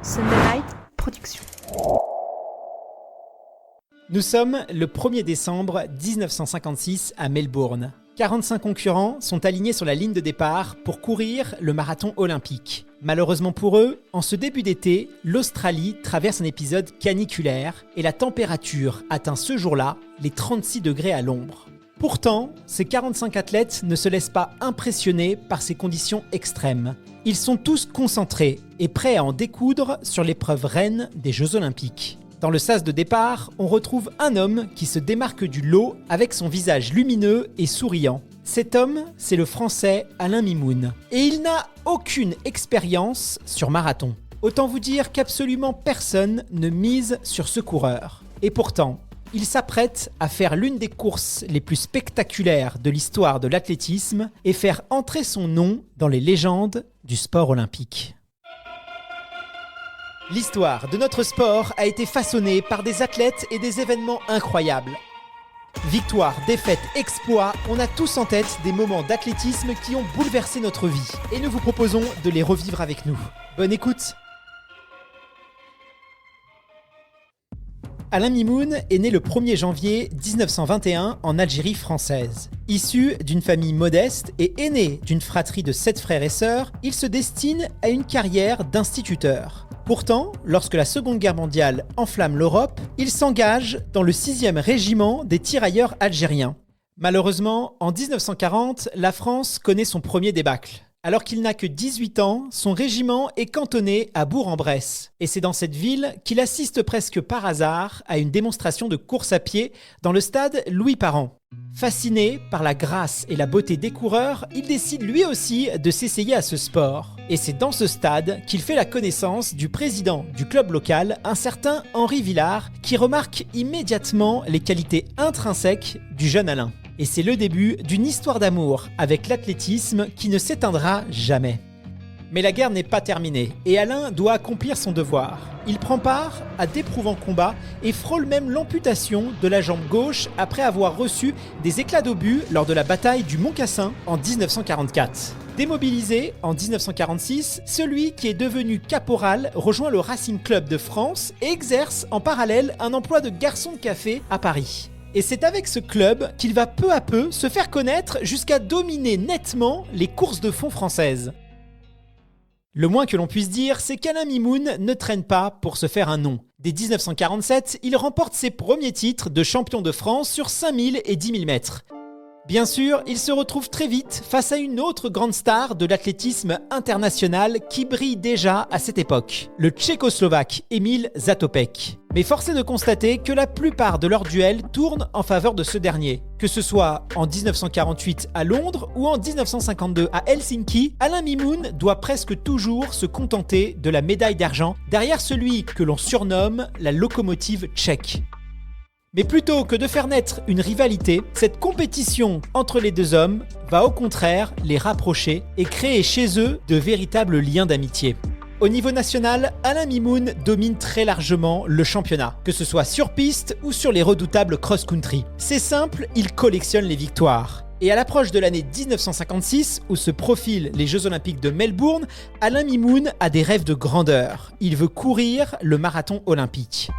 Sunday Night Production. Nous sommes le 1er décembre 1956 à Melbourne. 45 concurrents sont alignés sur la ligne de départ pour courir le marathon olympique. Malheureusement pour eux, en ce début d'été, l'Australie traverse un épisode caniculaire et la température atteint ce jour-là les 36 degrés à l'ombre. Pourtant, ces 45 athlètes ne se laissent pas impressionner par ces conditions extrêmes. Ils sont tous concentrés et prêts à en découdre sur l'épreuve reine des Jeux Olympiques. Dans le sas de départ, on retrouve un homme qui se démarque du lot avec son visage lumineux et souriant. Cet homme, c'est le Français Alain Mimoun. Et il n'a aucune expérience sur marathon. Autant vous dire qu'absolument personne ne mise sur ce coureur. Et pourtant, il s'apprête à faire l'une des courses les plus spectaculaires de l'histoire de l'athlétisme et faire entrer son nom dans les légendes du sport olympique. L'histoire de notre sport a été façonnée par des athlètes et des événements incroyables. Victoire, défaite, exploit, on a tous en tête des moments d'athlétisme qui ont bouleversé notre vie. Et nous vous proposons de les revivre avec nous. Bonne écoute! Alain Mimoun est né le 1er janvier 1921 en Algérie française. Issu d'une famille modeste et aîné d'une fratrie de 7 frères et sœurs, il se destine à une carrière d'instituteur. Pourtant, lorsque la Seconde Guerre mondiale enflamme l'Europe, il s'engage dans le 6e régiment des tirailleurs algériens. Malheureusement, en 1940, la France connaît son premier débâcle. Alors qu'il n'a que 18 ans, son régiment est cantonné à Bourg-en-Bresse. Et c'est dans cette ville qu'il assiste presque par hasard à une démonstration de course à pied dans le stade Louis-Parent. Fasciné par la grâce et la beauté des coureurs, il décide lui aussi de s'essayer à ce sport. Et c'est dans ce stade qu'il fait la connaissance du président du club local, un certain Henri Villard, qui remarque immédiatement les qualités intrinsèques du jeune Alain. Et c'est le début d'une histoire d'amour avec l'athlétisme qui ne s'éteindra jamais. Mais la guerre n'est pas terminée et Alain doit accomplir son devoir. Il prend part à d'éprouvants combats et frôle même l'amputation de la jambe gauche après avoir reçu des éclats d'obus lors de la bataille du Mont-Cassin en 1944. Démobilisé en 1946, celui qui est devenu caporal rejoint le Racing Club de France et exerce en parallèle un emploi de garçon de café à Paris. Et c'est avec ce club qu'il va peu à peu se faire connaître jusqu'à dominer nettement les courses de fond françaises. Le moins que l'on puisse dire, c'est qu'Alain Mimoun ne traîne pas pour se faire un nom. Dès 1947, il remporte ses premiers titres de champion de France sur 5000 et 10 000 mètres. Bien sûr, il se retrouve très vite face à une autre grande star de l'athlétisme international qui brille déjà à cette époque, le Tchécoslovaque Emil Zatopek. Mais force est de constater que la plupart de leurs duels tournent en faveur de ce dernier. Que ce soit en 1948 à Londres ou en 1952 à Helsinki, Alain Mimoun doit presque toujours se contenter de la médaille d'argent derrière celui que l'on surnomme la locomotive tchèque. Mais plutôt que de faire naître une rivalité, cette compétition entre les deux hommes va au contraire les rapprocher et créer chez eux de véritables liens d'amitié. Au niveau national, Alain Mimoun domine très largement le championnat, que ce soit sur piste ou sur les redoutables cross-country. C'est simple, il collectionne les victoires. Et à l'approche de l'année 1956, où se profilent les Jeux Olympiques de Melbourne, Alain Mimoun a des rêves de grandeur. Il veut courir le marathon olympique.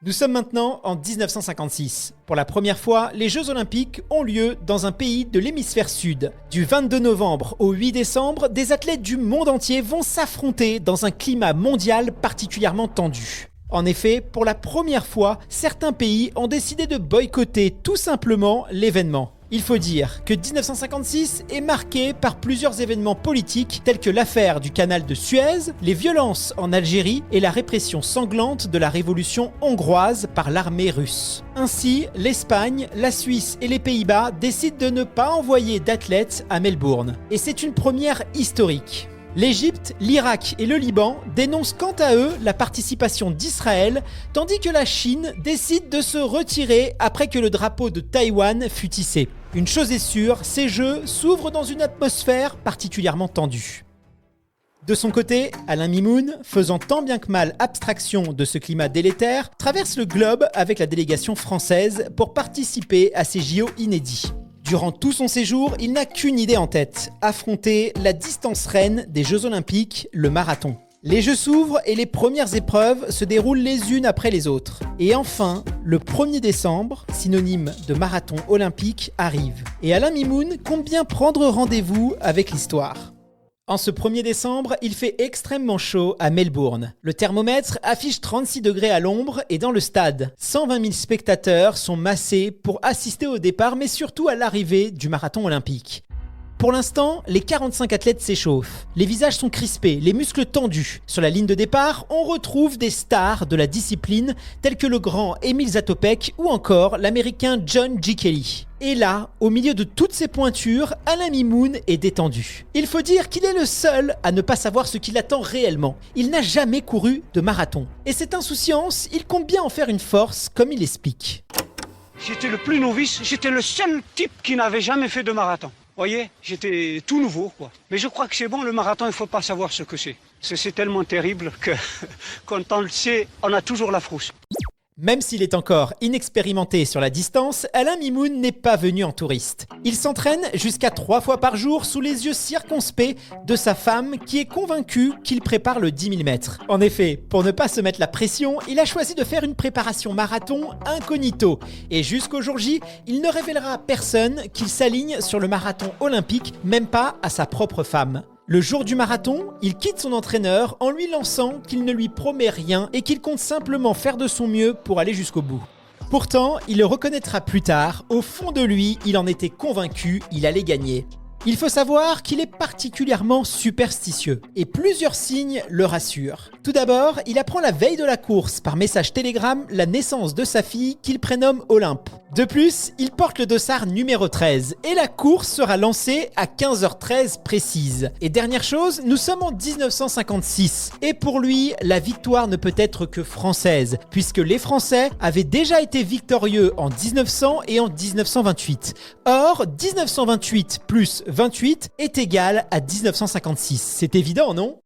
Nous sommes maintenant en 1956. Pour la première fois, les Jeux Olympiques ont lieu dans un pays de l'hémisphère sud. Du 22 novembre au 8 décembre, des athlètes du monde entier vont s'affronter dans un climat mondial particulièrement tendu. En effet, pour la première fois, certains pays ont décidé de boycotter tout simplement l'événement. Il faut dire que 1956 est marqué par plusieurs événements politiques tels que l'affaire du canal de Suez, les violences en Algérie et la répression sanglante de la révolution hongroise par l'armée russe. Ainsi, l'Espagne, la Suisse et les Pays-Bas décident de ne pas envoyer d'athlètes à Melbourne. Et c'est une première historique. L'Égypte, l'Irak et le Liban dénoncent quant à eux la participation d'Israël, tandis que la Chine décide de se retirer après que le drapeau de Taïwan fut hissé. Une chose est sûre, ces Jeux s'ouvrent dans une atmosphère particulièrement tendue. De son côté, Alain Mimoun, faisant tant bien que mal abstraction de ce climat délétère, traverse le globe avec la délégation française pour participer à ces JO inédits. Durant tout son séjour, il n'a qu'une idée en tête, affronter la distance reine des Jeux Olympiques, le marathon. Les Jeux s'ouvrent et les premières épreuves se déroulent les unes après les autres. Et enfin, le 1er décembre, synonyme de marathon olympique, arrive. Et Alain Mimoun compte bien prendre rendez-vous avec l'histoire. En ce 1er décembre, il fait extrêmement chaud à Melbourne. Le thermomètre affiche 36 degrés à l'ombre et dans le stade, 120 000 spectateurs sont massés pour assister au départ mais surtout à l'arrivée du marathon olympique. Pour l'instant, les 45 athlètes s'échauffent. Les visages sont crispés, les muscles tendus. Sur la ligne de départ, on retrouve des stars de la discipline tels que le grand Emil Zatopek ou encore l'américain John G. Kelly. Et là, au milieu de toutes ces pointures, Alain Mimoun est détendu. Il faut dire qu'il est le seul à ne pas savoir ce qu'il attend réellement. Il n'a jamais couru de marathon. Et cette insouciance, il compte bien en faire une force, comme il explique. J'étais le plus novice, j'étais le seul type qui n'avait jamais fait de marathon. Vous voyez, j'étais tout nouveau, quoi. Mais je crois que c'est bon, le marathon, il ne faut pas savoir ce que c'est. C'est tellement terrible que quand on le sait, on a toujours la frousse. Même s'il est encore inexpérimenté sur la distance, Alain Mimoun n'est pas venu en touriste. Il s'entraîne jusqu'à 3 fois par jour sous les yeux circonspects de sa femme qui est convaincue qu'il prépare le 10 000 mètres. En effet, pour ne pas se mettre la pression, il a choisi de faire une préparation marathon incognito. Et jusqu'au jour J, il ne révélera à personne qu'il s'aligne sur le marathon olympique, même pas à sa propre femme. Le jour du marathon, il quitte son entraîneur en lui lançant qu'il ne lui promet rien et qu'il compte simplement faire de son mieux pour aller jusqu'au bout. Pourtant, il le reconnaîtra plus tard, au fond de lui, il en était convaincu, il allait gagner. Il faut savoir qu'il est particulièrement superstitieux et plusieurs signes le rassurent. Tout d'abord, il apprend la veille de la course par message télégramme la naissance de sa fille qu'il prénomme Olympe. De plus, il porte le dossard numéro 13 et la course sera lancée à 15h13 précise. Et dernière chose, nous sommes en 1956 et pour lui, la victoire ne peut être que française puisque les Français avaient déjà été victorieux en 1900 et en 1928. Or, 1928 plus 28 est égal à 1956. C'est évident, non ?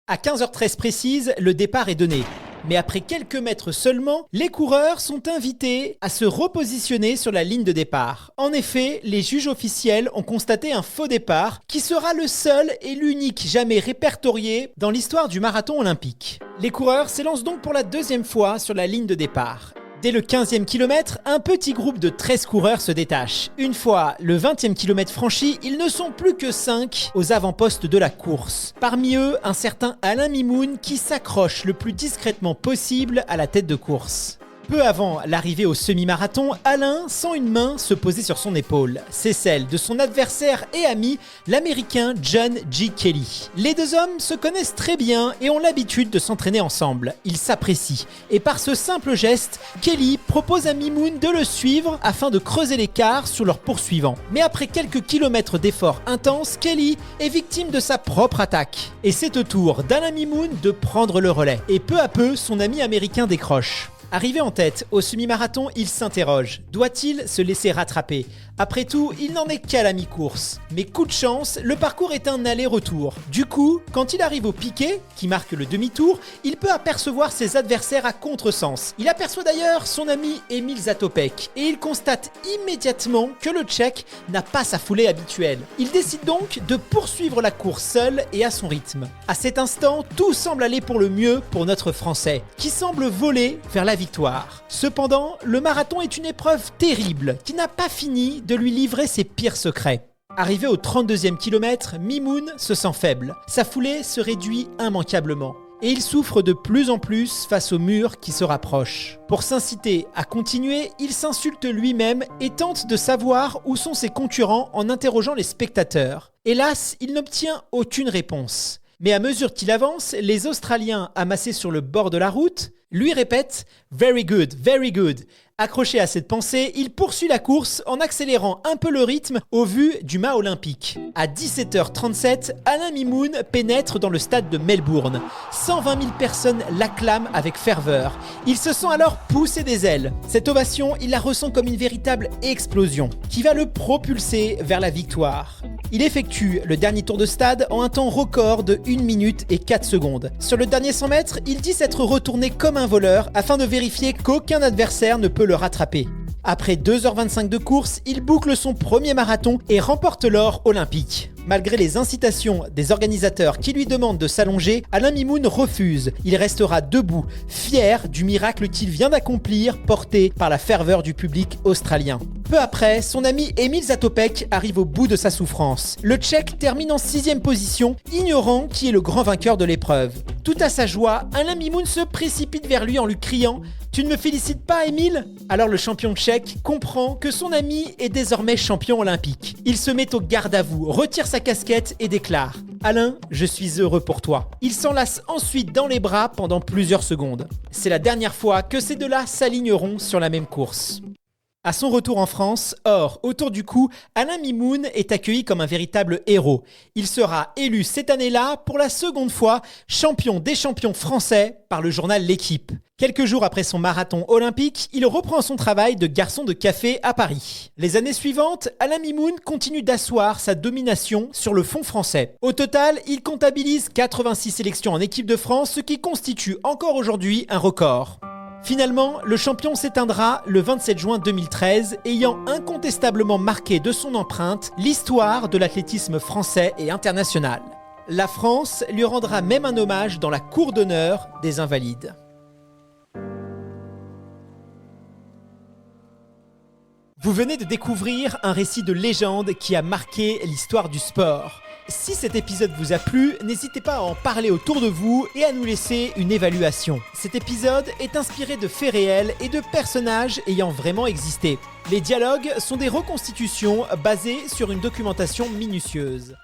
À 15h13 précise, le départ est donné. Mais après quelques mètres seulement, les coureurs sont invités à se repositionner sur la ligne de départ. En effet, les juges officiels ont constaté un faux départ qui sera le seul et l'unique jamais répertorié dans l'histoire du marathon olympique. Les coureurs s'élancent donc pour la 2e fois sur la ligne de départ. Dès le 15e kilomètre, un petit groupe de 13 coureurs se détache. Une fois le 20e kilomètre franchi, ils ne sont plus que 5 aux avant-postes de la course. Parmi eux, un certain Alain Mimoun qui s'accroche le plus discrètement possible à la tête de course. Peu avant l'arrivée au semi-marathon, Alain sent une main se poser sur son épaule. C'est celle de son adversaire et ami, l'américain John G. Kelly. Les deux hommes se connaissent très bien et ont l'habitude de s'entraîner ensemble. Ils s'apprécient. Et par ce simple geste, Kelly propose à Mimoun de le suivre afin de creuser l'écart sous leur poursuivant. Mais après quelques kilomètres d'efforts intenses, Kelly est victime de sa propre attaque. Et c'est au tour d'Alain Mimoun de prendre le relais. Et peu à peu, son ami américain décroche. Arrivé en tête au semi-marathon, il s'interroge. Doit-il se laisser rattraper ? Après tout, il n'en est qu'à la mi-course. Mais coup de chance, le parcours est un aller-retour. Du coup, quand il arrive au piquet, qui marque le demi-tour, il peut apercevoir ses adversaires à contresens. Il aperçoit d'ailleurs son ami Emil Zatopek et il constate immédiatement que le Tchèque n'a pas sa foulée habituelle. Il décide donc de poursuivre la course seul et à son rythme. À cet instant, tout semble aller pour le mieux pour notre Français, qui semble voler vers la victoire. Cependant, le marathon est une épreuve terrible qui n'a pas fini de lui livrer ses pires secrets. Arrivé au 32e kilomètre, Mimoun se sent faible. Sa foulée se réduit immanquablement. Et il souffre de plus en plus face au mur qui se rapproche. Pour s'inciter à continuer, il s'insulte lui-même et tente de savoir où sont ses concurrents en interrogeant les spectateurs. Hélas, il n'obtient aucune réponse. Mais à mesure qu'il avance, les Australiens amassés sur le bord de la route lui répètent « Very good, very good ». Accroché à cette pensée, il poursuit la course en accélérant un peu le rythme au vu du mât olympique. À 17h37, Alain Mimoun pénètre dans le stade de Melbourne. 120 000 personnes l'acclament avec ferveur. Il se sent alors pousser des ailes. Cette ovation, il la ressent comme une véritable explosion qui va le propulser vers la victoire. Il effectue le dernier tour de stade en un temps record de 1 minute et 4 secondes. Sur le dernier 100 mètres, il dit s'être retourné comme un voleur afin de vérifier qu'aucun adversaire ne peut le rattraper. Après 2h25 de course, il boucle son premier marathon et remporte l'or olympique. Malgré les incitations des organisateurs qui lui demandent de s'allonger, Alain Mimoun refuse. Il restera debout, fier du miracle qu'il vient d'accomplir, porté par la ferveur du public australien. Peu après, son ami Emil Zatopek arrive au bout de sa souffrance. Le Tchèque termine en 6e position, ignorant qui est le grand vainqueur de l'épreuve. Tout à sa joie, Alain Mimoun se précipite vers lui en lui criant « Tu ne me félicites pas, Emile ?» Alors le champion tchèque comprend que son ami est désormais champion olympique. Il se met au garde à vous, retire sa casquette et déclare « Alain, je suis heureux pour toi ». Il s'enlace ensuite dans les bras pendant plusieurs secondes. C'est la dernière fois que ces deux-là s'aligneront sur la même course. À son retour en France, or, autour du cou, Alain Mimoun est accueilli comme un véritable héros. Il sera élu cette année-là, pour la seconde fois, champion des champions français par le journal L'Équipe. Quelques jours après son marathon olympique, il reprend son travail de garçon de café à Paris. Les années suivantes, Alain Mimoun continue d'asseoir sa domination sur le fond français. Au total, il comptabilise 86 sélections en équipe de France, ce qui constitue encore aujourd'hui un record. Finalement, le champion s'éteindra le 27 juin 2013, ayant incontestablement marqué de son empreinte l'histoire de l'athlétisme français et international. La France lui rendra même un hommage dans la cour d'honneur des Invalides. Vous venez de découvrir un récit de légende qui a marqué l'histoire du sport. Si cet épisode vous a plu, n'hésitez pas à en parler autour de vous et à nous laisser une évaluation. Cet épisode est inspiré de faits réels et de personnages ayant vraiment existé. Les dialogues sont des reconstitutions basées sur une documentation minutieuse.